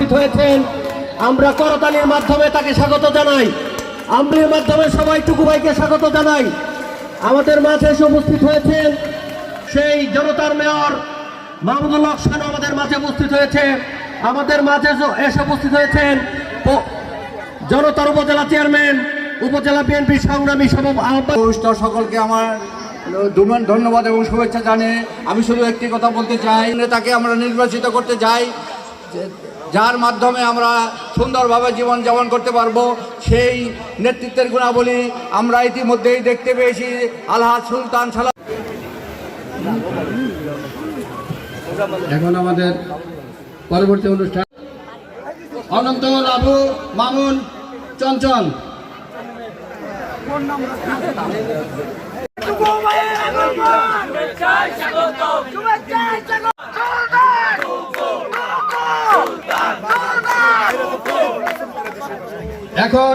উপস্থিত হয়েছেন, আমরা করতালির মাধ্যমে তাকে স্বাগত জানাই। আমরির মাধ্যমে সবাই টুকু ভাইকে স্বাগত জানাই। আমাদের মাঝে এসে উপস্থিত হয়েছেন সেই জনতার মেয়র মাহমুদুল হক শানু আমাদের মাঝে উপস্থিত হয়েছে। আমাদের মাঝে এসে উপস্থিত হয়েছেন জনতার উপজেলা চেয়ারম্যান, উপজেলা বিএনপি সংগ্রামী আহ্বায়ক। সকলকে আমার ধন্যবাদ এবং শুভেচ্ছা জানিয়ে আমি শুধু একটি কথা বলতে চাই, নেতাকে আমরা নির্বাচিত করতে চাই যার মাধ্যমে আমরা সুন্দরভাবে জীবনযাপন করতে পারবো। সেই নেতৃত্বের গুণাবলী আমরা ইতিমধ্যেই দেখতে পেয়েছি। আলহাজ সুলতান সালাম। এখন আমাদের পরবর্তী অনুষ্ঠান অনন্ত আবু মামুন চঞ্চল। এখন